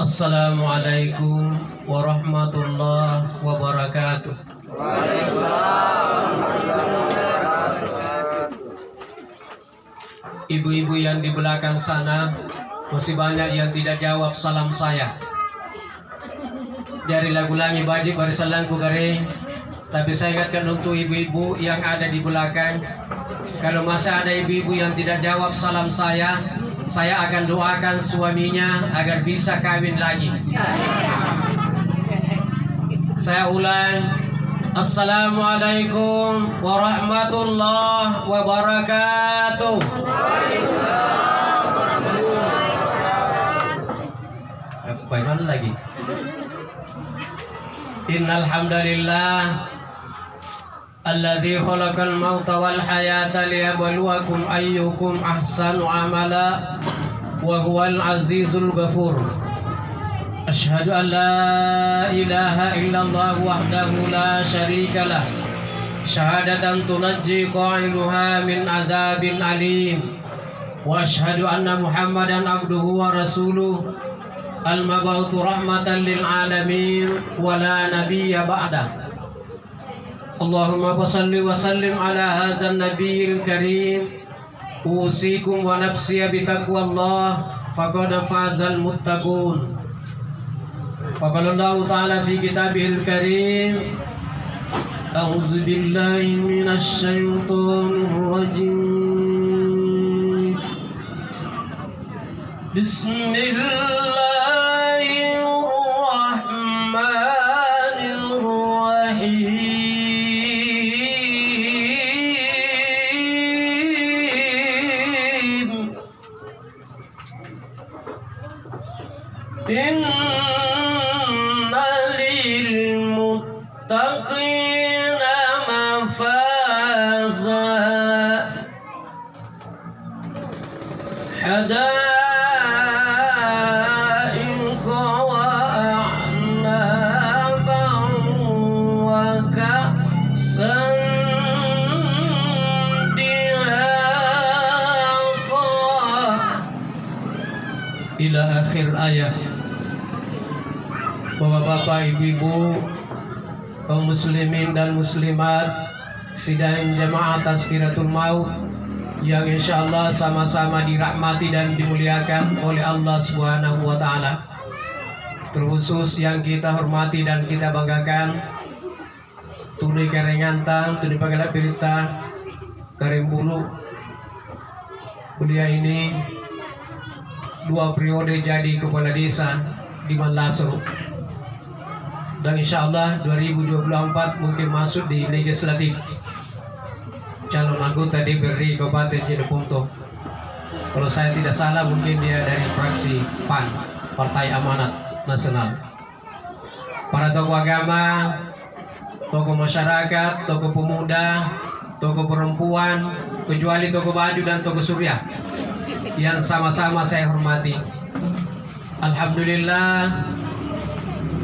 Assalamualaikum warahmatullahi wabarakatuh. Ibu-ibu yang di belakang sana, masih banyak yang tidak jawab salam saya. Dari lagu Langi Baji Barisalangku Garing. Tapi saya ingatkan untuk ibu-ibu yang ada di belakang, kalau masih ada ibu-ibu yang tidak jawab salam saya akan doakan suaminya agar bisa kawin lagi. Saya ulang. Assalamualaikum warahmatullahi wabarakatuh. Bagaimana lagi? Innal hamdalillah alladzi khalaqal mauta wal hayata liyabluwakum ayyukum ahsanu amala wa huwal azizul ghafur. Asyhadu an la ilaha illallah wahdahu la syarikalah syahadatan tunajji qailuha min azabin alim wa asyhadu anna Muhammadan abduhu wa rasuluh al-mab'utsu rahmatan lil alamin wa la nabiyya ba'dah. Allahumma shalli wa sallim ala hadzal nabiyil karim. Usikum wa nafsi bi taqwallah faqad fazal muttaqun. Faqala Allah ta'ala fi kitabihil karim. A'udzu billahi minasy syaithanir rajim. Bismillahirrahmanirrahim. Inna lil muttaqina mafaza hadaiqa wa a'naban wa ka'san dihaqa ila akhir ayat. Bapak-bapak, ibu-ibu, kaum muslimin dan muslimat sidang jamaah Tazkiratul Maut yang insyaallah sama-sama dirahmati dan dimuliakan oleh Allah Subhanahu wa taala. Terkhusus yang kita hormati dan kita banggakan Tuni Karengantang, Tuni Pagala Pirita Karimbulu. Beliau ini 2 periode jadi kepala desa di Manlasro. Dan insyaallah 2024 mungkin masuk di legislatif calon anggota DPRD Kabupaten Jeneponto. Kalau saya tidak salah mungkin dia dari fraksi PAN, Partai Amanat Nasional. Para tokoh agama, tokoh masyarakat, tokoh pemuda, tokoh perempuan, kecuali tokoh baju dan tokoh surya yang sama-sama saya hormati. Alhamdulillah,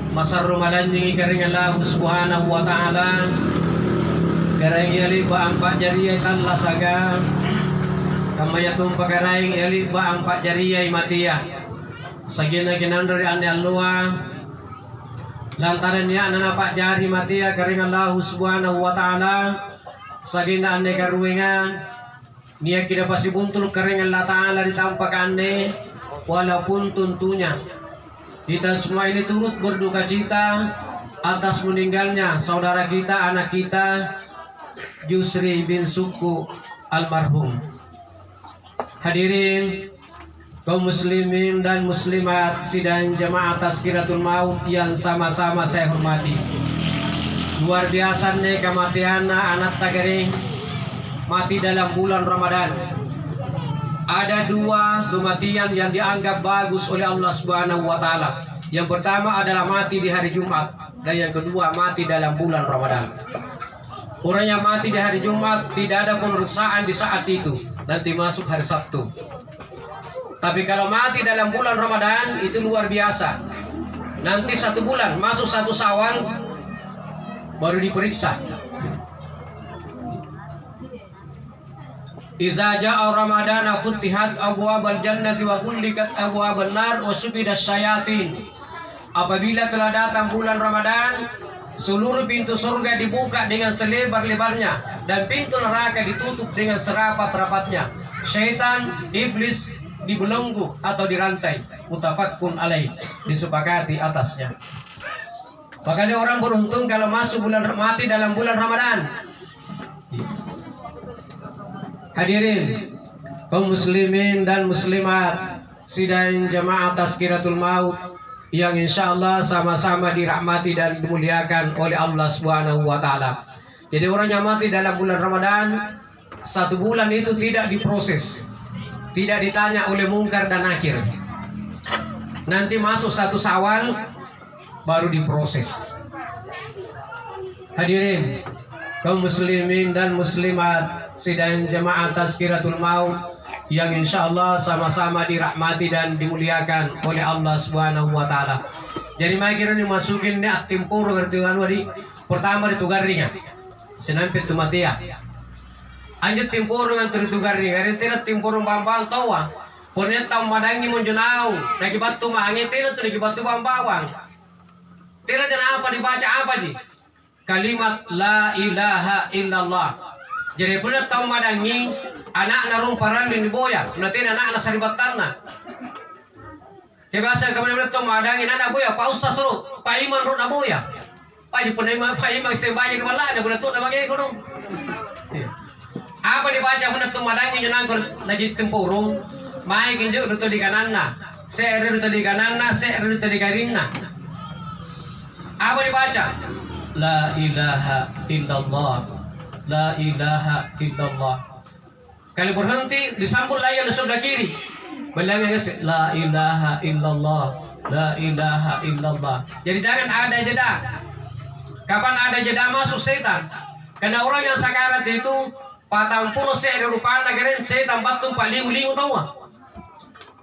masar ramadan yang ikaring Allah Subhanahu wa ta'ala garang yali ba ampak jariyay Allah saga kamayatong pagaraing yali ba ampak jariyay matiya sagina ginandori ane Allah lantaran niya nanapak jari matiya karing Allah Subhanahu wa ta'ala sagina ane karuinga niya kita pasti buntul karing Allah ta'ala ditampak ane walaupun tentunya kita semua ini turut berduka cita atas meninggalnya saudara kita, anak kita, Yusri bin Suku almarhum. Hadirin kaum muslimin dan muslimat sidang jamaah Tazkiratul Maut yang sama-sama saya hormati. Luar biasa nih kematian anak Tagaring mati dalam bulan Ramadan. Ada 2 kematian yang dianggap bagus oleh Allah Subhanahu wa taala. Yang pertama adalah mati di hari Jumat dan yang kedua mati dalam bulan Ramadan. Orang yang mati di hari Jumat tidak ada pemeriksaan di saat itu, nanti masuk hari Sabtu. Tapi kalau mati dalam bulan Ramadan itu luar biasa. Nanti 1 bulan masuk 1 Syawal baru diperiksa. Iza ja'a Ramadana futihat abwabal jannati wa kullikat abwaban nar wa subidas syayatin. Apabila telah datang bulan Ramadan, seluruh pintu surga dibuka dengan selebar-lebarnya dan pintu neraka ditutup dengan serapat-rapatnya. Syaitan, iblis dibelenggu atau dirantai. Mutafakkun alaih, disepakati atasnya. Makanya orang beruntung kalau masuk bulan mati dalam bulan Ramadan. Hadirin kaum muslimin dan muslimat sidang jamaah Tazkiratul Maut yang insyaallah sama-sama dirahmati dan dimuliakan oleh Allah Subhanahu wa taala. Jadi orang yang mati dalam bulan Ramadan, 1 bulan itu tidak diproses, tidak ditanya oleh mungkar dan nakir. Nanti masuk 1 Syawal baru diproses. Hadirin kaum muslimin dan muslimat sidang jamaah Tazkiratul Maut yang insyaallah sama-sama dirahmati dan dimuliakan oleh Allah Subhanahu wa taala. Jadi makira ni masukin ni atimpur ngertian wadi pertama di tugarnya. Senampit tu matia. Anjut timpur dengan tugarnya, hari tidak timpur bambang tawa. Punya tam madangi munjunau, lagi batu mangi tidak tu lagi batu bambawang. Tidak jangan apa dibaca apa ji? Kalimat la ilaha illallah. Jadi punya tam madangi anak narung paran di boya, nanti anak na saribatan na. Kebasa kemudian tam madangi anak boya, pausa suruh, paiman ro na boya. Paji punai paiman istembaja di mana, dia punya tu na bagi gunung. Apa dibaca punya tam madangi jenangkur lagi tempurung, mai kinjuk dutu di kanan na, seere dutu di kanan na, seere dutu di karin na. Apa dibaca? La ilaha illallah. La ilaha illallah. Kali berhenti disambut layar di sebelah kiri. Bilangnya la ilaha illallah. La ilaha illallah. Jadi jangan ada jeda. Kapan ada jeda masuk setan? Karena orang yang sakarat itu patang puluh seere rupana keren setan batung paling tahu.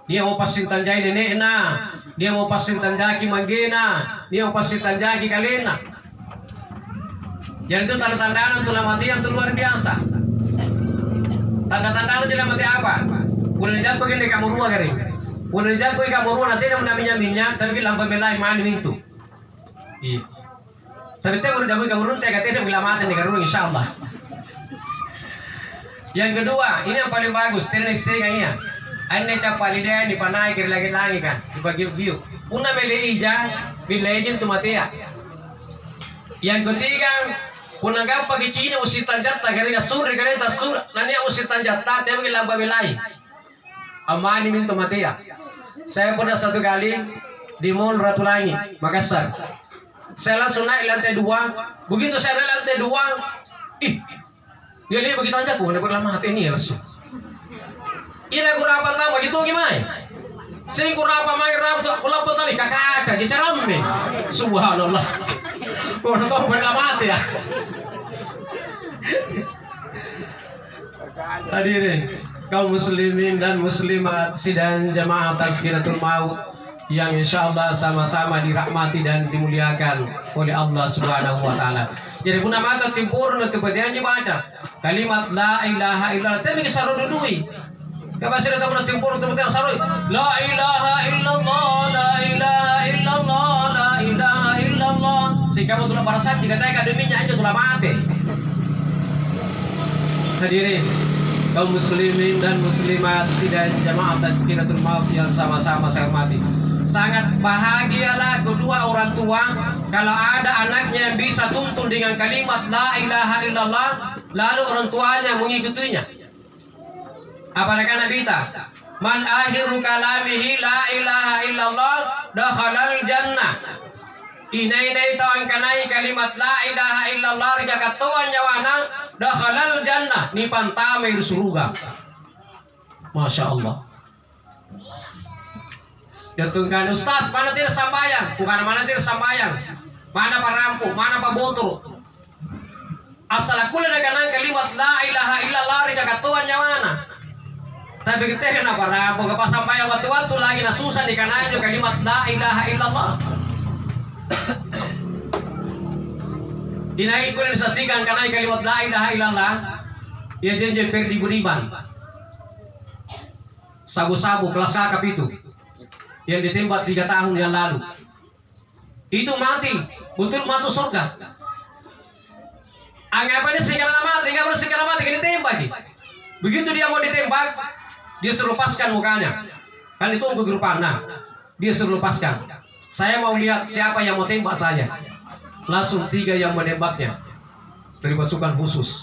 Dia mau pasin tanjai nenekna, dia mau pasin tanjaki manggena, dia mau pasin tanjaki kalena. Jadi itu tanda-tanda untuk mati yang luar biasa. Tanda-tanda itu mati apa? Bulan jatuh begini kamu rumah kering. Bulan jatuh kamu rumah nanti dia menaminya minyak, tapi lampu belai mana mintu. Iya. Tapi kita udah kamu rumah, kita tidak bila mati nih karena insyaallah. Yang kedua, ini yang paling bagus, teknik seganya. Ini capal dia di panai kiri lagi kan, dibagi view. Una beli ija, bila ijin tu mati ya. Yang ketiga, punangga pagi Cina usitan jata gara sur gara sur nani usitan jata tapi bagi lamba belai amani minto matia. Saya pernah 1 kali di Mall Ratulangi Makassar. Saya langsung naik lantai 2. Begitu saya naik lantai 2, dia lihat begitu aja aku dapat lama hati ini langsung. Ina kurapa tambah gitu gimana? Sing kurapa mai rap tu pulau tapi kakak jicarambe. Subhanallah. Kau tahu berlamat ya. Hadirin kaum muslimin dan muslimat sidang jamaah Tazkiratul Maut yang insyaallah sama-sama dirahmati dan dimuliakan oleh Allah Subhanahu wa taala. Jadi guna mata timpur nanti pedianji baca kalimat la ilaha illallah tapi sarudui. Kabasir ta pun timpur tu betul saroi. La ilaha illallah, la ilaha illallah, la ilaha illallah. Sehingga betul para saksi kata akademinya aja tulah mati. Hadirin kaum muslimin dan muslimat sidang jamaah Tazkiratul Maut yang sama-sama saya hormati. Sangat bahagialah kedua orang tua kalau ada anaknya yang bisa tuntun dengan kalimat la ilaha illallah lalu orang tuanya mengikutinya. Apakah Nabi kita? Man akhiru kalamihi la ilaha illallah dakhalal jannah. Inai tawang kanai kalimat la ilaha illallah rija katuan nyawana dakhalal jannah ni pantame surga. Masya Allah. Jatuhkan Ustaz, mana tidak sambayang? Bukan mana tidak sambayang. Mana pak rampu, mana pak botol. Asal aku ada kanang kalimat la ilaha illallah rija katuan nyawana. Tapi kita kenapa rampu kepas sambayang waktu-waktu lagi nasusan di kanannya kalimat la ilaha illallah. Inahin ko rin sa sigang kanay kalimat la ilaha illallah. Ya janji Ferdi Budiman, sabu-sabu kelas kakap itu yang ditembak 3 tahun yang lalu, itu mati, betul masuk surga. Anggapannya segala mati, nggak boleh segala mati, kena tembak. Begitu dia mau ditembak, dia suruh lepaskan mukanya. Kan itu untuk grup anak, dia suruh lepaskan. Saya mau lihat siapa yang mau tembak saya. Langsung 3 yang menembaknya dari pasukan khusus.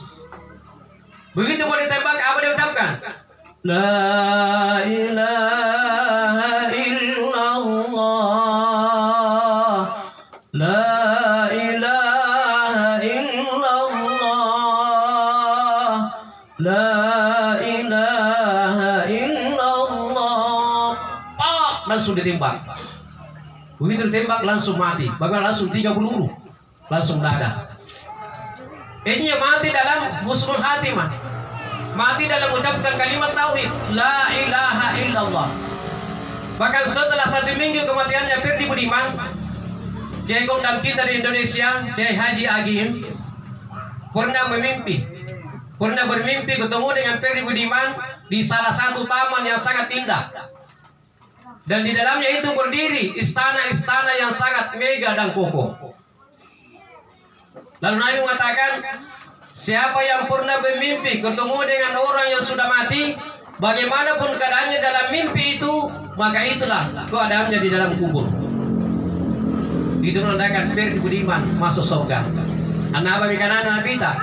Begitu mau ditembak, apa dia ucapkan? La ilaha illallah, la ilaha illallah, la ilaha illallah. Langsung ditembak. Begitu ditembak langsung mati. Bagaimana langsung 3 peluru, langsung dada. Ini yang mati dalam husnul khatimah. Mati dalam mengucapkan kalimat tauhid, la ilaha illallah. Bahkan setelah 1 minggu kematiannya Ferdi Budiman, Kiai Kondam kita di Indonesia, Kiai Haji Agim, pernah bermimpi ketemu dengan Ferdi Budiman di salah satu taman yang sangat indah. Dan di dalamnya itu berdiri istana-istana yang sangat mega dan kokoh. Lalu Nabi mengatakan, siapa yang pernah bermimpi ketemu dengan orang yang sudah mati, bagaimanapun keadaannya dalam mimpi itu, maka itulah keadaannya di dalam kubur. Itu menandakan Ferdi Budiman masuk surga. An-Nabi kanan Nabi ta,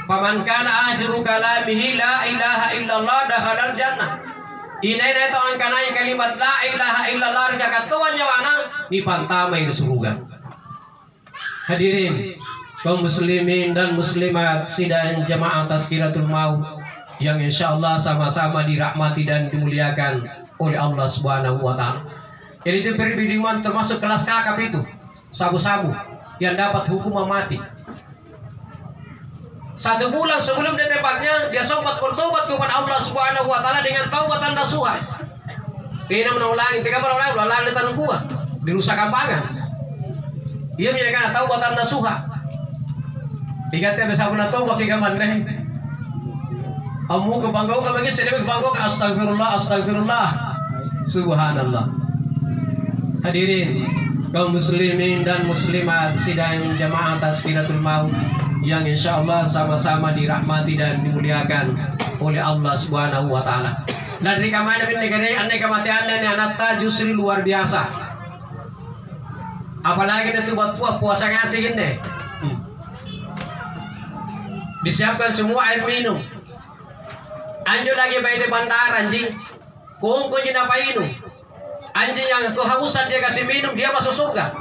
"Faman kana akhiru kalamihi la ilaha illallah dakhalal jannah." Inai itu angkanai kalimat la ilaha illallah jagat tuan nyawana ni pantamai di surga. Hadirin kaum muslimin dan muslimat sidang jamaah Tazkiratul Maut yang insyaallah sama-sama dirahmati dan dimuliakan oleh Allah Subhanahu wa taala. Jadi itu Ferdi Budiman termasuk kelas kakap itu, sabu-sabu yang dapat hukuman mati. 1 bulan sebelum ditembaknya, dia sempat bertobat kepada Allah Subhanahu wa taala dengan taubatan nasuha. Tidak mengulangi, tidak berulang di tanah gua, di Nusa Kambangan. Dia menyatakan taubatan nasuha. Ingatnya bisa pun taubat tiga maneh. Amu kebanggau ka bagi sedek kebanggau ka astagfirullah astagfirullah. Subhanallah. Hadirin kaum muslimin dan muslimat sidang jamaah Tazkiratul Maut yang insyaallah sama-sama dirahmati dan dimuliakan oleh Allah Subhanahu wa taala. Dan di kamana bin negeri andai kematian dan anata justru luar biasa. Apalagi itu buat puasa ngasih ini. Disiapkan semua air minum. Anjo lagi bayi di bandar anjing. Kung apa minum. Anjing yang kehausan dia kasih minum, dia masuk surga.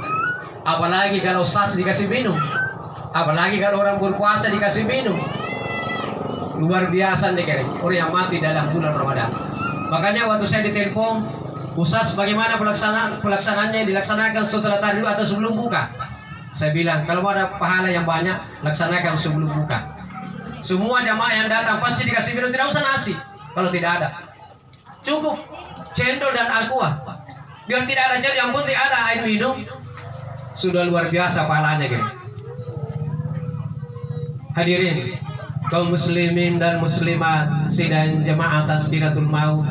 Apalagi kalau sas dikasih minum. Apalagi kalau orang berpuasa dikasih minum. Luar biasa nih keren. Orang yang mati dalam bulan Ramadan. Makanya waktu saya ditelepon, Ustaz bagaimana pelaksanaannya dilaksanakan setelah tahajud atau sebelum buka? Saya bilang kalau ada pahala yang banyak laksanakan sebelum buka. Semua jamaah yang datang pasti dikasih minum, tidak usah nasi kalau tidak ada. Cukup cendol dan aqua. Biar tidak ada yang penting ada air minum. Sudah luar biasa pahalanya gitu. Hadirin kaum muslimin dan muslimat sidang jamaah Tazkiratul Maut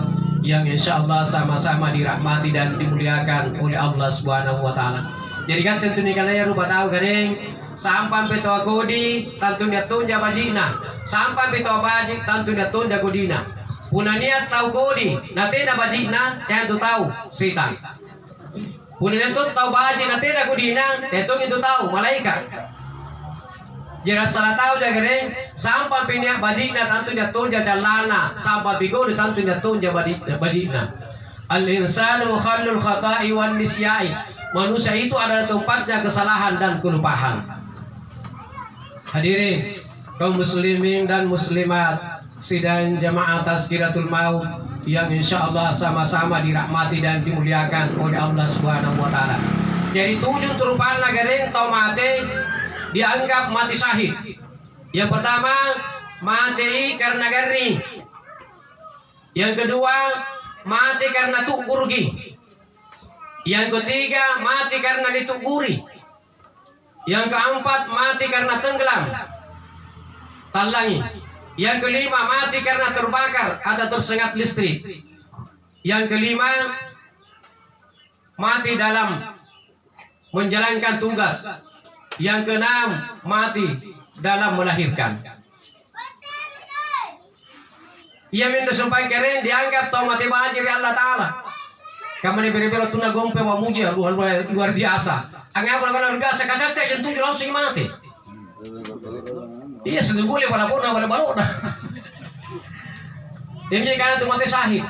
yang insyaallah sama-sama dirahmati dan dimuliakan oleh Allah Subhanahu wa taala. Jadi kan tentunya kalian rupa tahu kering sampai betul godi tentunya tunja bajina sampai betul baji tentunya tunja godina. Puna niat tahu godi nanti na bajina yang tu tahu setan. Puna niat tahu baji nanti na godina itu tahu malaikat. Jika salah tahu jagare sampai pinia bajina tentunya tunja jalana sampai bigodi tentunya tunja bajina. Al-insanu khallul khata'i wan nisyai. Manusia itu adalah tempatnya kesalahan dan kelupaan. Hadirin kaum muslimin dan muslimat sidang jamaah Tazkiratul Maut yang insyaallah sama-sama dirahmati dan dimuliakan oleh Allah Subhanahu wa taala. Jadi 7 terupaan nagarin tau mati dianggap mati syahid. Yang pertama mati karena gering. Yang kedua mati karena tukurgi. Yang ketiga mati karena ditukuri. Yang keempat mati karena tenggelam. Talangi. Yang kelima, mati karena terbakar atau tersengat listrik. Yang kelima, mati dalam menjalankan tugas. Yang keenam, mati dalam melahirkan. Ia minta sampai keren dianggap tau mati bajir Allah Ta'ala. Kamu ini beri-beri tuna gompe wa muji luar biasa. Angin apa luar biasa, kata cek jentuh langsung mati. Iya, sedih boleh pada balona. Ini karena itu mati sahih.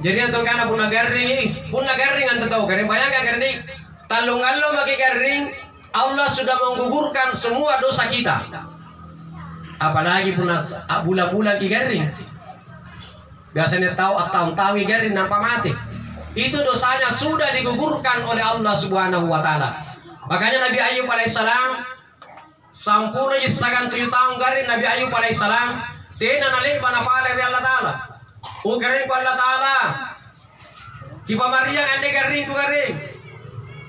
Jadi itu karena punna garing anda tahu garing, bayangkan garing talung-alung pakai garing, Allah sudah menggugurkan semua dosa kita. Apalagi punna bulan-bulan ki garing. Biasanya tahu tahun-tahun garing nampak mati. Itu dosanya sudah digugurkan oleh Allah Subhanahu wa taala. Makanya Nabi Ayub alaihissalam sampuna jisakan 7 tahun garing Nabi Ayub alaihissalam tena nalih panapala dari Allah Ta'ala. Garing ko Allah Ta'ala. Kipa Maria ande garing ko garing.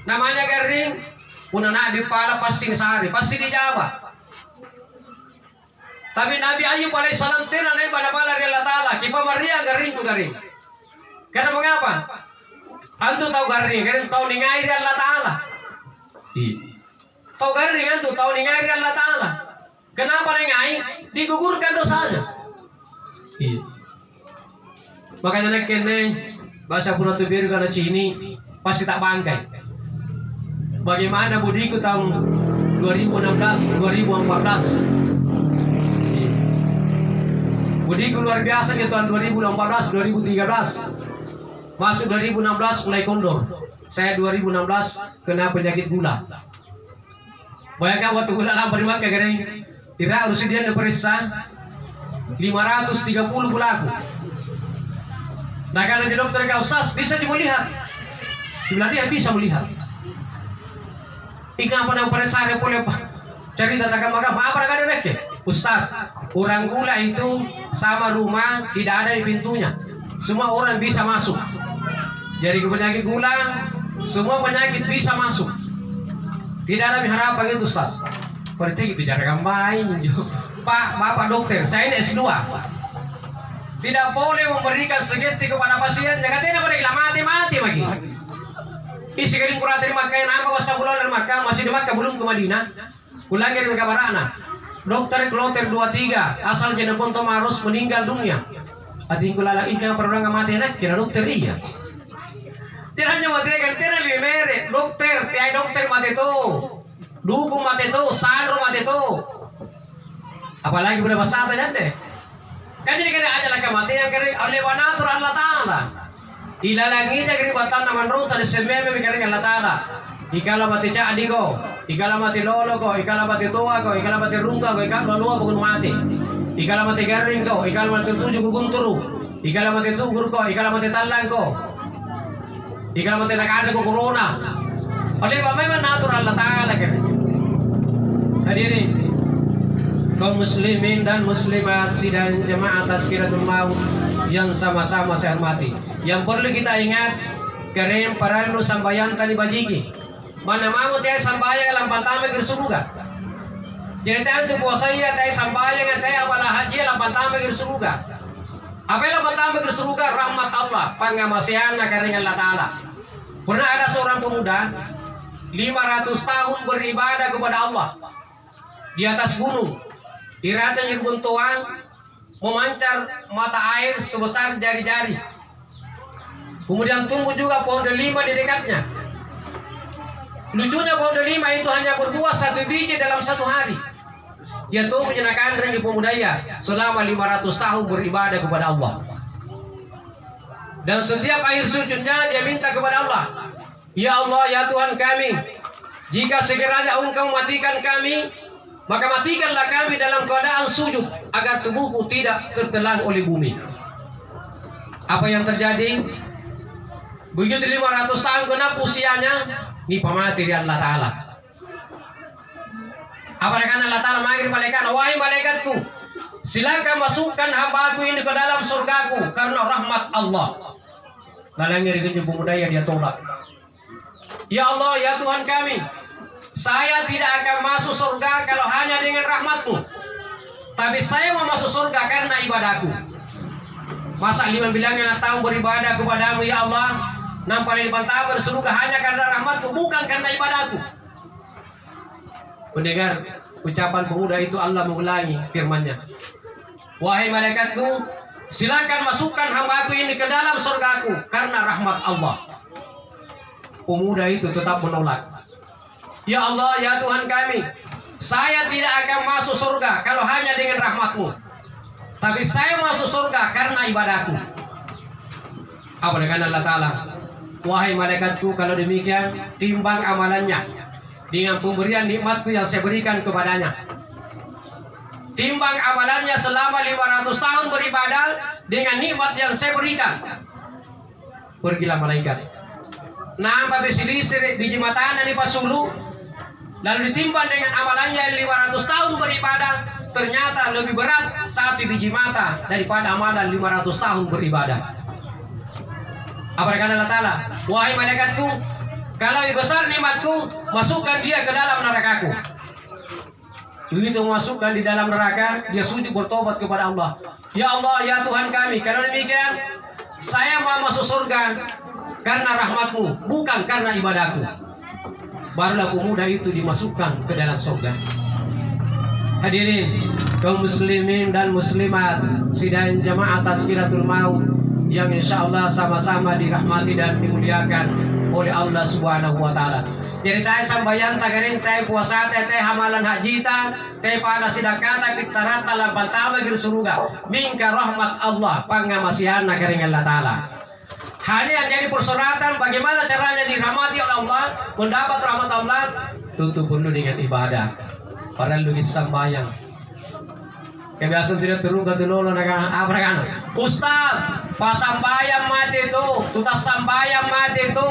Namanya garing. Una na di pala pasti sehari, pasti dijawab. Tapi Nabi Ayub alaihissalam tena nalih panapala dari Allah Ta'ala. Kipa Maria garing ko garing. Karena mengapa? Antu tahu garing tahu ningai dari Allah Ta'ala. Tahu garing antu tahu ningai dari Allah Ta'ala. Kenapa ningai? Digugurkan dosanya. Makanya nak kene bahasa Pulau Tubiru karena Cini pasti tak bangkai. Bagaimana budiku tahun 2016, 2014. Budiku luar biasa di tahun 2014, 2013. Masuk 2016 mulai kondor. Saya 2016 kena penyakit gula. Bayangkan waktu gula lampar makan garing. Tidak harus dia diperiksa 530 gulaku. Nah kalau di dokter kau Ustaz bisa cuma lihat. Bila dia bisa melihat. Ika apa yang periksa boleh pak? Cari tentang makam apa yang ada lagi? Ustaz, orang gula itu sama rumah tidak ada pintunya. Semua orang bisa masuk. Jadi penyakit gula, semua penyakit bisa masuk. Tidak ada harapan itu Ustaz. Berarti bicara main, Pak, Bapak dokter, saya ini S2. Tidak boleh memberikan segetik kepada pasien. Jangan tidak boleh mati lagi. Isi kali kurang terima kain apa masa bulan dari Makkah masih di Makkah belum ke Madinah. Pulang dari Barana. Dokter kloter 23 asal jenepon Tomarus meninggal dunia. Hati kulala ikan pernah mati nak kira dokter iya. Tidak hanya mati kan tidak mere dokter, tiai dokter mati tu. Dukung mati tu, sandro mati tu. Apalagi pada masa tanya deh. Kan jadi kena aja lah kematian kari oleh wanatur Allah Ta'ala. Ilalangi kari batan naman ruta di sememe kari Allah Ta'ala. Ikala mati cak adiko, ikala mati lolo ko, ikala mati tua ko, ikala mati rungga ko, ikala lua pun mati. Ikala mati garing ko, ikala mati tujuh ko gunturu, ikala mati tugur ko, ikala mati talang ko. Ikala mati nakada ko corona. Oleh ba memang natur Allah Ta'ala kari. Hadirin kaum muslimin dan muslimat sidang jemaah Tazkiratul Maut yang sama-sama saya hormati. Yang perlu kita ingat keren para nu sambayan tadi bajiki. Mana mau teh sambayang lampan tame ke surga. Jadi teh puasa ya teh sambayang teh awala haji lampan tame ke surga. Apa lampan tame ke surga rahmat Allah pangamasiana kering Allah Ta'ala. Pernah ada seorang pemuda 500 tahun beribadah kepada Allah di atas gunung. Iratanya buntuan memancar mata air sebesar jari-jari. Kemudian tumbuh juga pohon delima di dekatnya. Lucunya pohon delima itu hanya berbuah 1 biji dalam 1 hari. Ia tumbuh menyenangkan dari pemudaya selama 500 tahun beribadah kepada Allah. Dan setiap akhir sujudnya dia minta kepada Allah, ya Allah, ya Tuhan kami, jika sekiranya Engkau matikan kami, maka matikanlah kami dalam keadaan sujud agar tubuhku tidak tertelan oleh bumi. Apa yang terjadi? Begitu 500 tahun genap usianya, ini pamati dari Allah Ta'ala. Apa kata Allah Ta'ala manggil malaikat, wahai malaikatku, silakan masukkan hambaku ini ke dalam surgaku karena rahmat Allah. Lalu ngiri pemudaya dia tolak. Ya Allah, ya Tuhan kami, saya tidak akan masuk surga kalau hanya dengan rahmat-Mu. Tapi saya mau masuk surga karena ibadahku. Masa lima bilangnya tahu beribadah kepadamu ya Allah, nampak di depan tabur surga hanya karena rahmatku, bukan karena ibadahku. Mendengar ucapan pemuda itu, Allah mengulangi firman-Nya, wahai malaikatku, silakan masukkan hambaku ini ke dalam surgaku karena rahmat Allah. Pemuda itu tetap menolak. Ya Allah, ya Tuhan kami, saya tidak akan masuk surga kalau hanya dengan rahmat-Mu. Tapi saya masuk surga karena ibadahku. Apa dengan Allah Ta'ala? Wahai malaikatku, kalau demikian, timbang amalannya dengan pemberian nikmatku yang saya berikan kepadanya. Timbang amalannya selama 500 tahun beribadah dengan nikmat yang saya berikan. Pergilah malaikat. Nampak besi-besi biji matanya di pasulu, lalu ditimbang dengan amalannya 500 tahun beribadah, ternyata lebih berat satu biji mata daripada amalan 500 tahun beribadah. Apa kata Allah Ta'ala? Wahai malaikatku, kalau besar nikmatku, masukkan dia ke dalam nerakaku. Begitu masukkan di dalam neraka, dia sujud bertobat kepada Allah. Ya Allah, ya Tuhan kami, kalau demikian, saya mau masuk surga karena rahmat-Mu, bukan karena ibadahku. Barulah pemuda itu dimasukkan ke dalam surga. Hadirin kaum muslimin dan muslimat sidang jamaah Tazkiratul Maut yang insyaallah sama-sama dirahmati dan dimuliakan oleh Allah Subhanahu wa taala. Jadi tayo sambayan tagarin tayo puasa tayo hamalan haji tayo pada sidakata pitarata lampal tama gir suruga mingka rahmat Allah pangamasihan nagaring Allah taala. Hanya yang jadi persyaratan bagaimana caranya dirahmati oleh Allah, mendapat rahmat Allah, tutup penuh dengan ibadah. Para lugis sambayang. Kebiasaan tidak turun ke tulolo apa kan? Ustaz, pasambayang mati itu, tutas sambayang mati itu,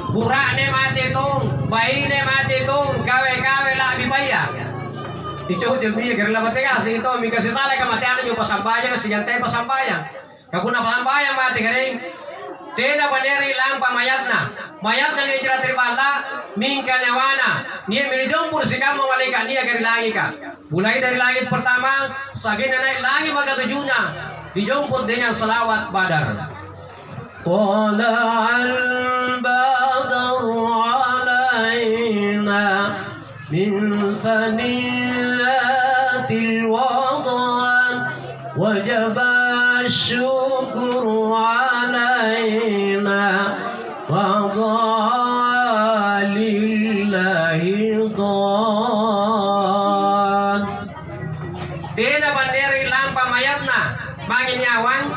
burakne mati itu, baine mati itu, gawe-gawe lah dibayar. Itu jemi kerja batinga sih itu mikasi salah kematian juga pasambayang sijantai pasambayang. Kapuna pasambayang mati kering. Tena banderi lampa mayatna ni hijrah teribala mingka nyawana nia menijompur sikam malaikat nia dari langit ka mulai dari langit pertama sagena naik langit maka tujuhnya dijomput dengan selawat badar. Qala al-badru alaina min thaniyatil wadan wajaba syukru alaina wa lillahi dhan. Tena banderi lampa mayatna bangin nyawang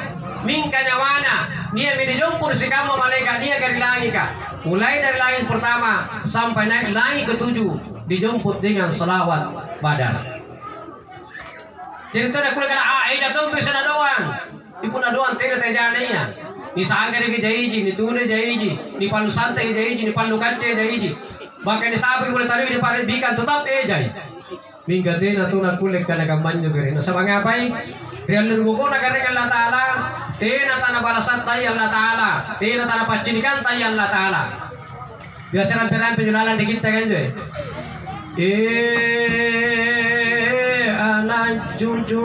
mingka nyawana nia midijompur si kamu malaikat dia dari langit ka mulai dari langit pertama sampai naik langit ketujuh dijomput dengan selawat badar. Jadi itu ada kuliah jatuh bisa doang. Ibu doang tidak terjadinya. Ni sanggar ke jaiji, ni tune jaiji, ni palu santai jaiji, ni palu kance jaiji. Bahkan ni sapi boleh tarik di parit bikan tetap jai. Minggatin atau nak kuliah kana kampanye gere. Nasa mangapai? Real lugo na kareng Allah Taala. Tena tanah balasan tay Allah Taala. Tena tanah pacinikan tay Allah Taala. Biasa rampe-rampe jualan di kita kan je. Anak cucu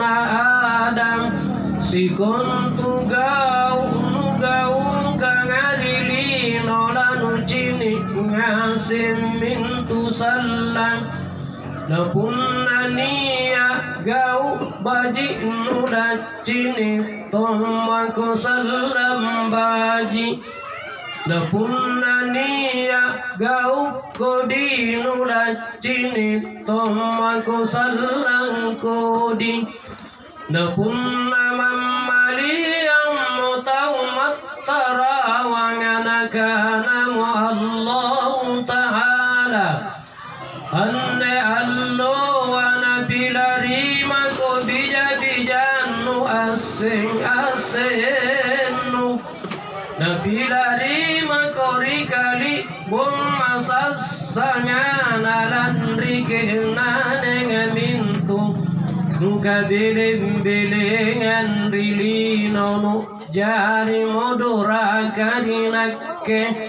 Adam si kontu gaung kang adili nola nucini ngasim mintu salam napunania gau baji nudacini tomako salam baji napunania gau kodi nudacini tomako salam kodi napunna mamali yang mutau mattara wangana kana Allah ta'ala anne allo wana pilari mako bija bijanu asing asenu napilari mako rikali bom masasanya nalan rikena nengamintu nuka biling-bilingan rilino jari modora karinakke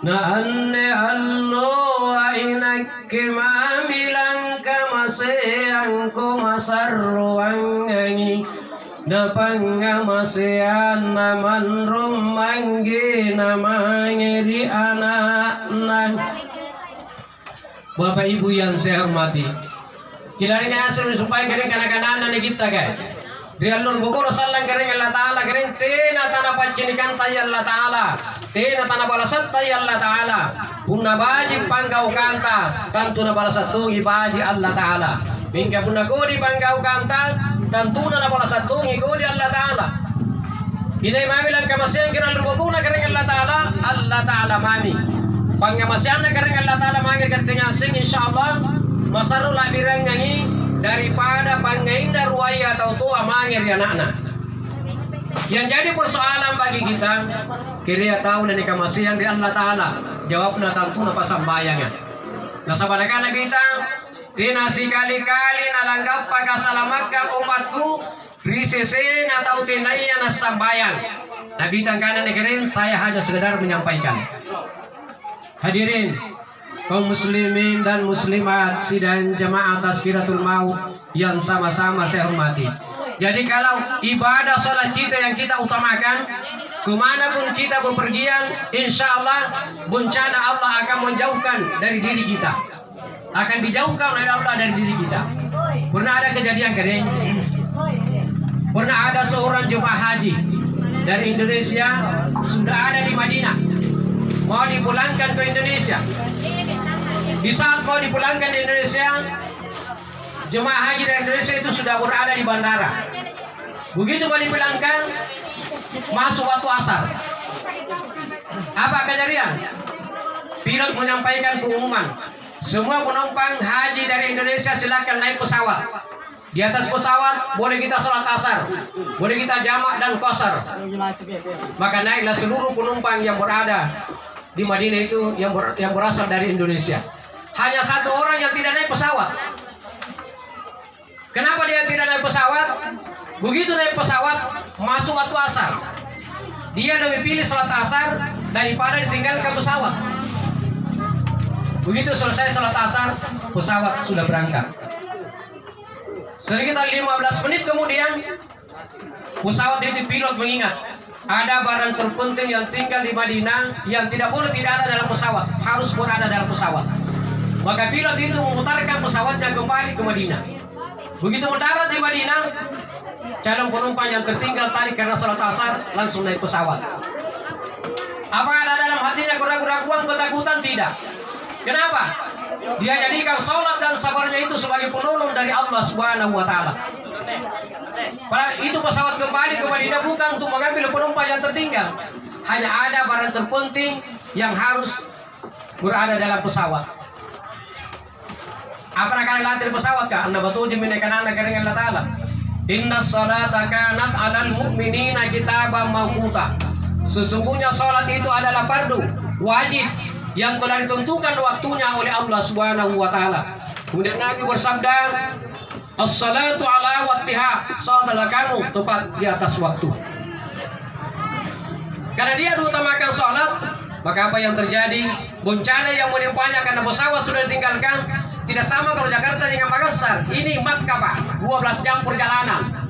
na anne allo ainakke mamilang kama masean ko masarwangangi Napanga masean naman rumanggi namangiri anak. Bapak Ibu yang saya hormati, kilari nga aso supaya kering kanak-kanak na kita kay. Rialun bukuro salang kering Allah Ta'ala kering tina tanah pacinikan tayo Allah Ta'ala. Tina tanah balasat tayo Allah Ta'ala. Punna baji panggau kanta tantu na balasat tungi baji Allah Ta'ala. Bingka punna kodi panggau kanta tantu na balasat tungi kodi Allah Ta'ala. Inay mami lang kamasyan kira lubukuna kering Allah Ta'ala. Allah Ta'ala mami pangamasyana kering Allah Ta'ala mangir ketingasing insyaallah masaru labirang nyanyi daripada pangainda ruaya atau tua mangir ya nakna. Yang jadi persoalan bagi kita kira tahu dan ikamasian di Allah Ta'ala jawabna tentu na pasambayangan. Nah sabarakan kita tinasi kali-kali nalanggap pagkasalamat umatku risese atau tinaya na sambayan. Nabi tangkanan negerin saya hanya sekedar menyampaikan. Hadirin kaum muslimin dan muslimat sidang jamaah Tazkiratul Maut yang sama-sama saya hormati. Jadi kalau ibadah salat kita yang kita utamakan, kemanapun kita bepergian, insya Allah bencana Allah akan menjauhkan dari diri kita, akan dijauhkan oleh Allah dari diri kita. Pernah ada kejadian kering, pernah ada seorang jemaah haji dari Indonesia sudah ada di Madinah, mau dipulangkan ke Indonesia. Di saat mau dipulangkan di Indonesia, jemaah haji dari Indonesia itu sudah berada di bandara. Begitu mau dipulangkan, masuk waktu asar. Apa kejadian? Pilot menyampaikan pengumuman, semua penumpang haji dari Indonesia silakan naik pesawat. Di atas pesawat boleh kita sholat asar, boleh kita jamak dan qasar. Maka naiklah seluruh penumpang yang berada di Madinah itu yang berasal dari Indonesia. Hanya satu orang yang tidak naik pesawat. Kenapa dia tidak naik pesawat? Begitu naik pesawat masuk waktu asar, dia lebih pilih sholat asar daripada ditinggalkan pesawat. Begitu selesai sholat asar, pesawat sudah berangkat. Sekitar 15 menit kemudian, pesawat itu pilot mengingat ada barang terpenting yang tinggal di Madinah yang tidak boleh tidak ada dalam pesawat, harus berada dalam pesawat. Maka pilot itu memutarkan pesawatnya kembali ke Madinah. Begitu mendarat di Madinah, calon penumpang yang tertinggal tadi karena sholat asar langsung naik pesawat. Apa ada dalam hatinya keraguan-keraguan, ketakutan? Tidak. Kenapa? Dia jadikan sholat dan sabarnya itu sebagai penolong dari Allah Subhanahu wa Ta'ala. Itu pesawat kembali ke Madinah bukan untuk mengambil penumpang yang tertinggal. Hanya ada barang terpenting yang harus berada dalam pesawat. Apa nak kalian latih pesawat kah? Anda betul jeminakan anda kering Allah Ta'ala. Inna salata kanat alal mu'minina kitaban mawquta. Sesungguhnya salat itu adalah fardu, wajib yang telah ditentukan waktunya oleh Allah Subhanahu wa Ta'ala. Kemudian Nabi bersabda, as-salatu ala waqtiha, salatlah kamu tepat di atas waktu. Karena dia diutamakan salat, maka apa yang terjadi? Bencana yang menimpanya karena pesawat sudah ditinggalkan. Tidak sama kalau Jakarta dengan Makassar. Ini Makkah Pak, 12 jam perjalanan.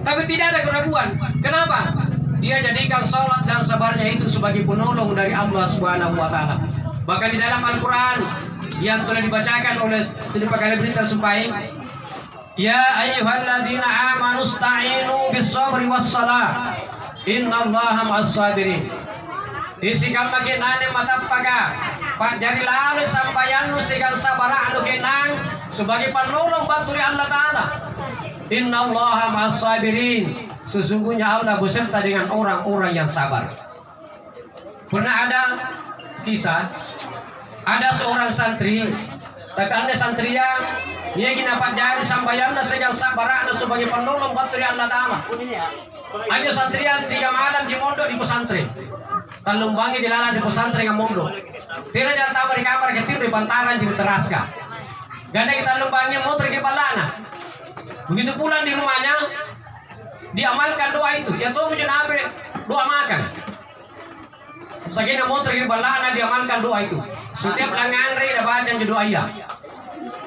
Tapi tidak ada keraguan. Kenapa? Dia jadikan sholat dan sabarnya itu sebagai penolong dari Allah Subhanahu wa Ta'ala. Bahkan di dalam Al-Quran yang telah dibacakan oleh Pak kali berita supaya, ya ayyuhalladzina amanu sta'inu bis-sabri was-salah innallaha ma'as-sabirin. Isikan makin ane matapaga Pak jari lalu sampaian sikan sabar anu kenang sebagai penolong bantu Allah Ta'ala. Innallaha ma'as-sabirin. Sesungguhnya Allah beserta dengan orang-orang yang sabar. Pernah ada kisah, ada seorang santri, tapi anda santriya, dia gina Pak jari sampaian sikan sabar anu sebagai penolong bantu Allah Ta'ala. Hanya santrian 3 malam di mondok di pesantren. Talumbangi di lala di pesantren yang mondok. Tira jangan tahu di kamar ketir di pantaran di teraska. Ganda kita lumbangi motor ke balana. Begitu pulang di rumahnya, diamalkan doa itu. Ya tuh menjadi apa? Doa makan. Sakina motor ke balana diamalkan doa itu. Setiap langandri ada baca doa iya.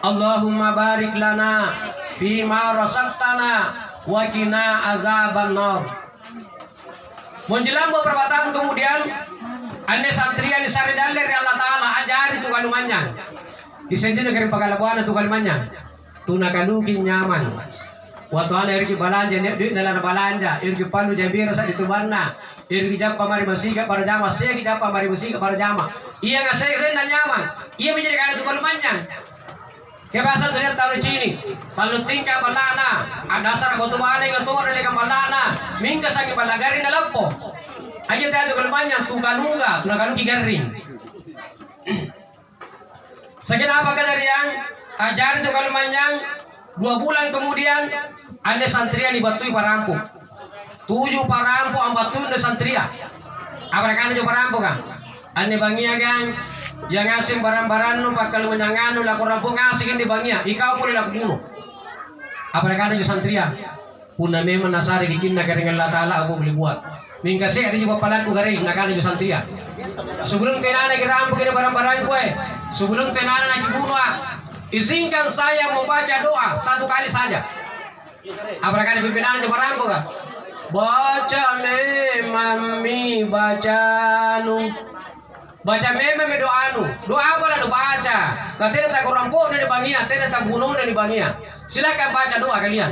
Allahumma barik lana fima razaqtana wa qina azabannar. Menjelang beberapa tahun kemudian, ane santrian di sari daler Allah Ta'ala ajari tu kalumanya. Disenji tu kirim pagalabuan tu kalumanya. Tuna kalukin nyaman. Waktu ane irki balanja, duit nalana balanja, irki palu jambira sa ditubanna, irki japa mari masika para jama, segi japa mari masika para jama. Iya ngasih na nyaman. Iya menjadi kana tu kalumanya. Kebasa tu dia tahu cini. Palu tingka balana, ada sar gotu bale gotu ada ka balana, mingga sangi balagari na lampo. Aja tahu kalumanya tu kanunga, tu kanuki garing. Sekian apa kadarian? Ajar tu kalumanya 2 bulan kemudian ane santrian dibatui parampu 7 parampu ambatui ane santria abarakan jo parampu kan ane bangia kan yang ngasih barang-barang nu bakal menyanganu laku rampu ngasih di bangia ikau pun laku bunuh abarakan jo santria puna memang nasari kicinna kering Allah Ta'ala aku boleh buat mingga sih ada juga palaku garing nakana jo santria sebelum kenana kirampu kini barang-barang gue sebelum kenana nak bunuh izinkan saya membaca doa 1 kali saja. Apakah pimpinan coba rampu kan? Baca mami baca nu. Baca mami doa nu. Doa apa lah baca. Katanya tak kurampu dari bangia, tidak tak bunuh dari bangia. Silakan baca doa kalian.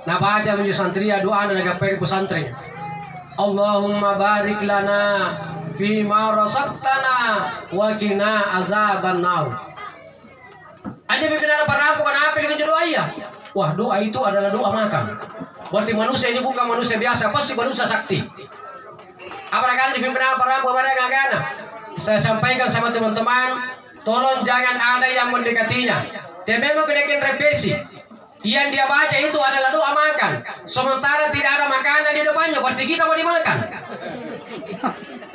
Nah baca menjadi santria doa dan agak pesantren. Allahumma barik lana fima razaqtana wa qina azabannar. Aja pimpinan parampu kan apa dengan doa iya? Wah doa itu adalah doa makan. Berarti manusia ini bukan manusia biasa, pasti manusia sakti. Apalagi pimpinan parampu pada ngagana. Saya sampaikan sama teman-teman, tolong jangan ada yang mendekatinya. Dia memang kedekin repesi. Yang dia baca itu adalah doa makan. Sementara tidak ada makanan di depannya, berarti kita mau dimakan.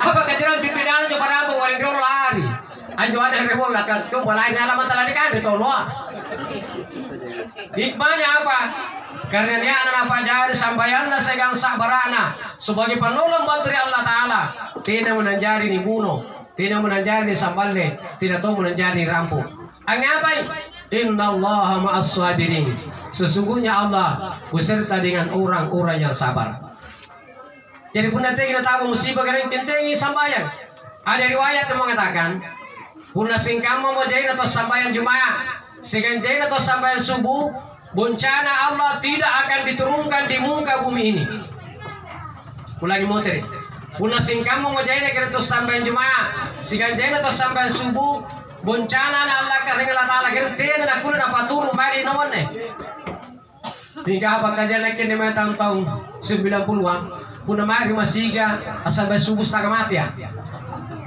Apa kejaran pimpinan itu parampu warin dia lari. Anjo ada rebo lakat kau balai dalam antara kan itu loa. Hikmahnya apa? Karena dia anak apa jari sambayanna segang sabarana sebagai penolong bantu Allah Ta'ala. Tidak menanjari ni bunuh, tidak menanjari ni samballe, tidak tahu menanjari rampu. Angapai? Inna Allah ma'as sabirin. Sesungguhnya Allah beserta dengan orang-orang yang sabar. Jadi pun nanti kita tahu musibah karena kentengi sambayang. Ada riwayat yang mengatakan puna singkam mau jain atau sambayan Jumat, sehingga jain atau sambayan subuh, bencana Allah tidak akan diturunkan di muka bumi ini. Ulangi motor. Puna singkam mau jain atau sambayan Jumat, sehingga jain atau sambayan subuh, bencana Allah karena Allah Ta'ala kerten nak kuda dapat turun mari nomornya. Hingga apa kajian lagi di tahun 90-an, puna mari masih sampai subuh setengah mati ya.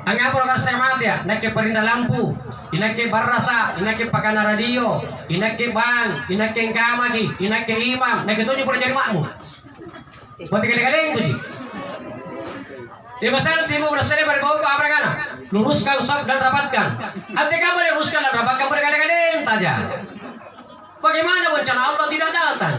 Ang apa orang setengah mati ya, naik perindah lampu, inake barasa, inake pakana radio, inake bang, inake kamagi, inake imam, naik tujuh puluh jadi makmu. Buat kali-kali itu sih. Di besar timur berseri berbau ke apa kana? Luruskan sab dan rapatkan. Nanti kamu luruskan dan rapatkan berkali-kali saja. Bagaimana bencana Allah tidak datang?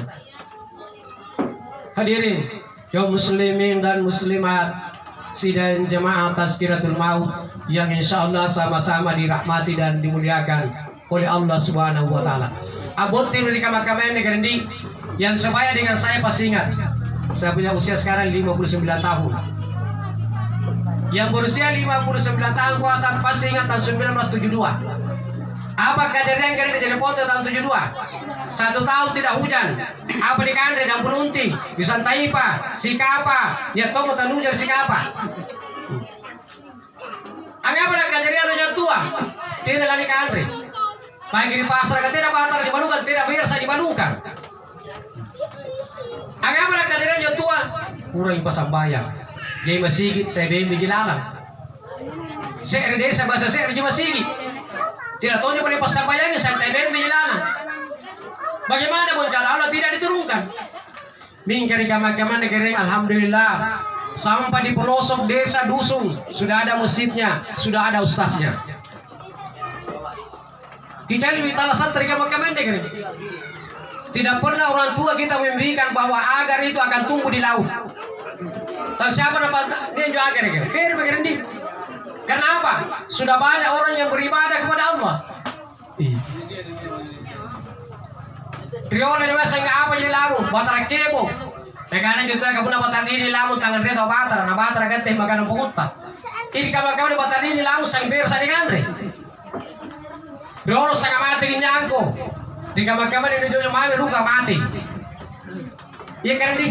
Hadirin, kaum muslimin dan muslimat, sidang jemaah Tazkiratul Maut yang insya Allah sama-sama dirahmati dan dimuliakan oleh Allah Subhanahu wa Ta'ala. Abot tim di kamar-kamar ini yang sebaya dengan saya pasti ingat. Saya punya usia sekarang 59 tahun. Yang berusia 59 tahun kuatan pasti ingat tahun 1972. Apa kejadian kali jadi foto tahun 72? 1 tahun tidak hujan. Apa di Kandre dan Penunti, di Santaipa, Sikapa, ya tomo tanujar Sikapa. Apa kejadian yang tua? Tidak lagi Kandre. Pagi di pasar tidak batal dibalukan, tidak biasa dibalukan. Apa kejadian yang tua? Kurang pasambayang. Jadi masih TB Bigilalang. Saya desa bahasa saya masih. Tidak tahu pada pasambayangnya saya TB Bigilalang. Bagaimana bencana Allah tidak diturunkan? Mingkari kamar-kamar negeri alhamdulillah sampai di pelosok desa dusun sudah ada masjidnya, sudah ada ustaznya. Kita lebih talasan dari kamar-kamar negeri. Tidak pernah orang tua kita memberikan bahwa agar itu akan tumbuh di laut. Dan siapa dapat dia juga agar ini? Kenapa? Sudah banyak orang yang beribadah kepada Allah. Riola ni masa nga apa jadi lamu, batara kebo. Nekanan juta kabuna batara ini lamu tangan reto batara, na batara gante maganang punguta. Ini kabakaw ni batara ini lamu sang ber sa dingandre. Riola sa mati ginyangko. Di kabakaw ni jojo mami luka mati. Iya kan di?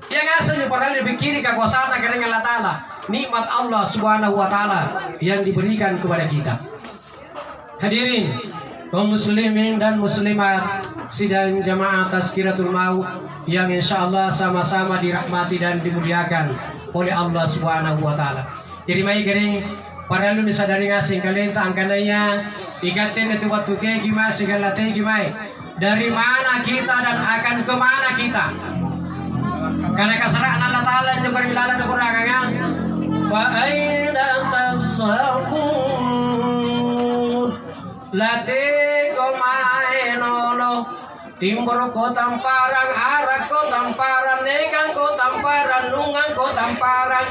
Yang aslinya padahal dipikiri kekuasaan karena Allah Ta'ala, nikmat Allah Subhanahu wa Ta'ala yang diberikan kepada kita. Hadirin kaum muslimin dan muslimat sidang jamaah Tazkiratul Maut yang insya Allah sama-sama dirahmati dan dimuliakan oleh Allah Subhanahu wa Ta'ala. Jadi mai gering para lu disadari ngasing kalian tak angkananya ikatin itu waktu ke gimana segala teh gimana dari mana kita dan akan kemana kita. Karena kasaraan Allah Ta'ala juga bilala ada kurangannya. Wa aina tasabun latiko mainolo timbur ko tamparan arak ko tamparan negang ko tamparan nungang ko tamparan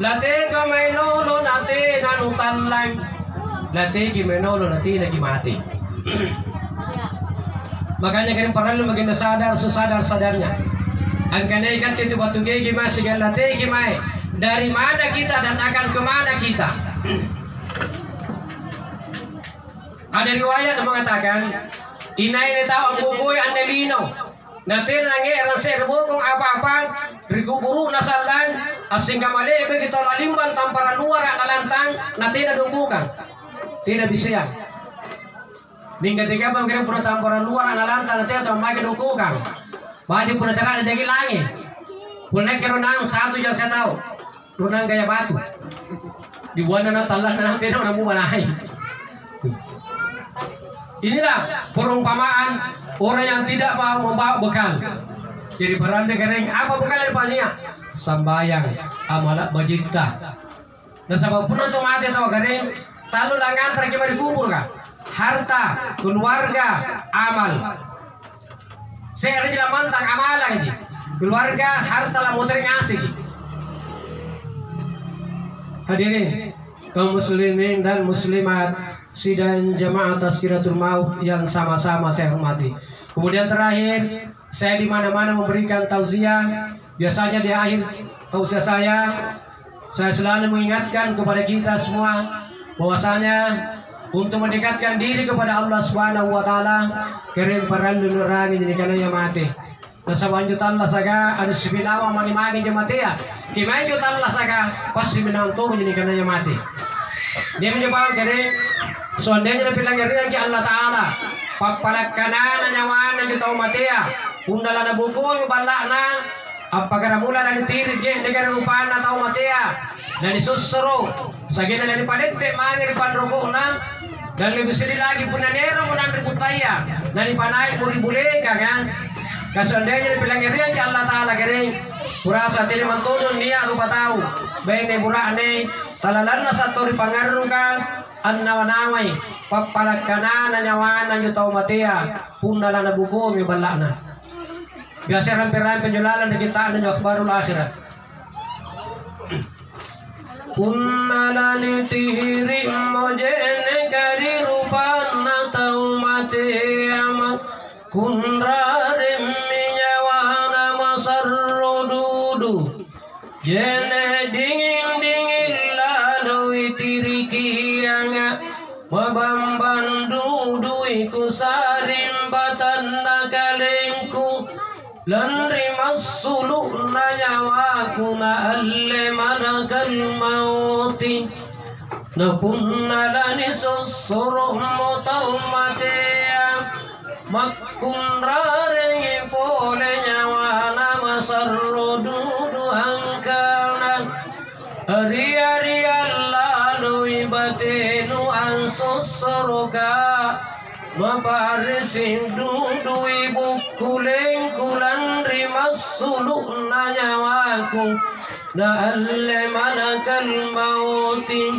latiko mainolo nate nanutan lang latiki mainolo nati lagi mati. Makanya kalian perlu makin sadar sesadar-sadarnya. Ang kanaikan itu batu gigi mas segala tegi mai. Dari mana kita dan akan kemana kita? Ada riwayat yang mengatakan, inay ni tao ang bukoy ang nalino. Natin nangi ang serbo kung apa-apa, riguburu na salan, asing kamali, begitu lalimban tamparan luar na lantang, natin nadungkukan. Tidak bisa. Mingga tiga pun kira pura tamparan luar na lantang, natin ito makin dungkukan. Badi pun cara ada daging langit. Pulai keronang satu yang saya tahu. Runang gaya batu. Di buana na talan na tidak namu manai. Inilah perumpamaan orang yang tidak mau membawa bekal. Jadi beranda kering apa bekal yang depannya? Sambayang amalat bajita. Dan sebab pun untuk mati atau kering, talu langan terakhir dikubur kan? Harta, keluarga, amal. Saya ada jelas mantang amalan ini. Keluarga harta lah muter ngasih. Hadirin kaum muslimin dan muslimat sidang jamaah Tazkiratul Maut yang sama-sama saya hormati. Kemudian terakhir, saya di mana-mana memberikan tausiah. Biasanya di akhir tausiah saya selalu mengingatkan kepada kita semua bahwasanya untuk mendekatkan diri kepada Allah Subhanahu wa Ta'ala kering parandu nurangi jadi kananya mati. Nasaban jutan Allah saga ada sibinawa mani-mani jemati ya. Kimai jutan Allah saga pasti menantu jadi kananya mati. Dia mencoba kering sondenya bilang yang ke Allah Ta'ala papalak kanan nyawana juta mati ya. Undala na buku balakna apakah mula dari tiri je negara rupana tau mati ya. Dan disusuro sagina dari padete mangir pandrokona dan lebih sedih lagi punya nero punya ributaya dari panai puri bulega kan kasandanya dibilang ngerian ke Allah Ta'ala kering kurasa tini mantudun dia lupa tahu baik ne burane talalan na satu di pangaru kan annawanamai papalat kanan nyawana juta matia pundala na bubumi balakna biasa rampe-rampe jolalan di kita dan akhbarul akhirat. Kunna tihiri mojene kari rupana tau mati amat kunrare minyawana masarro dudu jene dingin lalu tiriki anga mabamban dudu iku sarimbatan nakalengku Landri masulu nayawaku na alle manakal mauti napunna lani susuro mo taumatea makunrarengi pole nyawana masarro dudu angkana hari-hari allalu ibatenu ansusoroka maparisin dudu ibu kuleng kulan rimas suluk nanyawaku na alle manakal mauti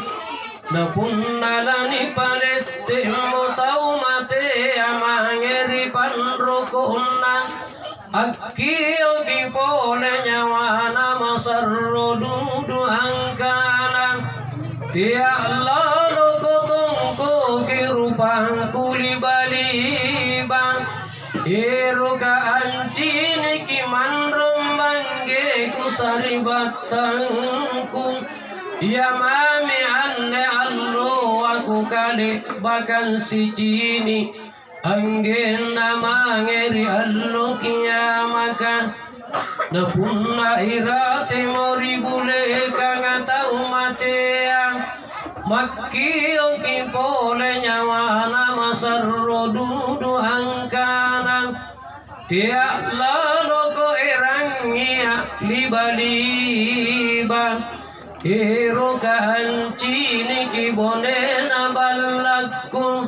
na punnalani palette mo tau mate amangeri panrokona akio ki pole nyawana masarro dudu angkana tia Allah lokotongko kirupang kulibaliban Iruka anjini ki mandrum bangge ku saribatangku ya mami anne allo aku kale bakan si cini anggen nama ngeri allo kiamaka na punna irate mori bule kang tau matea makki ki pole nyawa nama sarro dudu angkana tiak lalu ko irangia liba-liba Ero kancini ki bonena balakku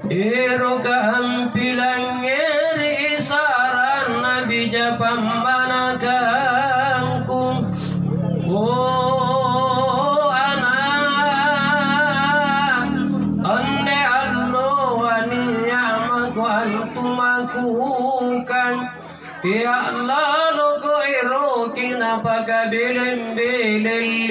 Ero kampilangeri sarana bija pambanakanku Oh anak Ande allo waniyamaku antumakukan Tiak lalu ko ero kinapaka bilin-bilin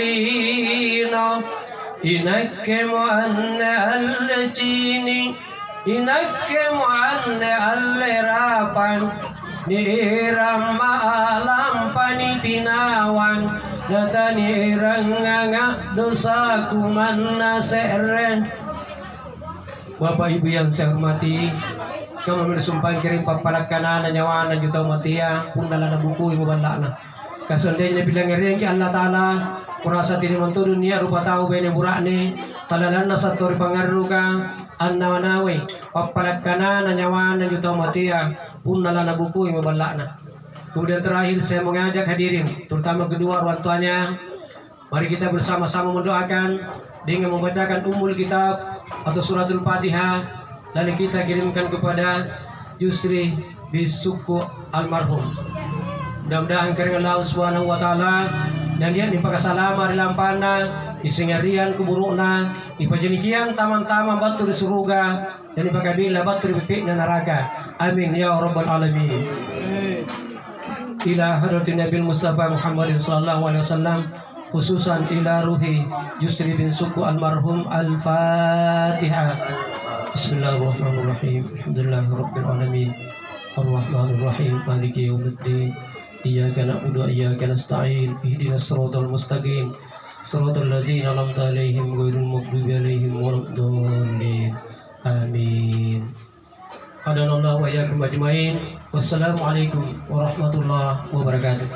inakke muanne al-cini inakke muanne al-rapan nirama alam panitinawan natani ranganga dosaku manna seren. Bapak Ibu yang saya hormati, kami bersumpah kirim papalat kanan nyawana juta matia pun dalam buku ibu bandana. Kasandainya bilang ngeri ki Allah Taala kurasa tini mantu dunia rupa tahu bene burakne talalana satori pangaruka anna manawe papalat kanan nyawana juta matia pun dalam buku ibu bandana. Kemudian terakhir saya mengajak hadirin terutama kedua orang tuanya, mari kita bersama-sama mendoakan dengan membacakan Ummul Kitab atau Suratul Fatihah dan kita kirimkan kepada Yusri Bisuku almarhum. Mudah-mudahan karena Allah Subhanahu wa taala dan dia dipakasalama di lampana, disingarian kuburuna, dipajenikian taman-taman batu di surga dan dipakabila batu di pipik dan neraka. Amin ya rabbal alamin. Ila hadratin Nabi Mustafa Muhammad sallallahu alaihi wasallam, khususan ila ruhi Yusri bin Suku almarhum al-Fatihah. Bismillahirrahmanirrahim. Alhamdulillahirabbil alamin. Arrahmanirrahim. Maliki yaumiddin. Iyyaka na'budu wa iyyaka nasta'in. Ihdinas siratal mustaqim. Siratal ladzina an'amta 'alaihim ghairil maghdubi 'alaihim waladdallin. Amin. Hadanallahu wa iyyakum ajmain. Wassalamualaikum warahmatullahi wabarakatuh.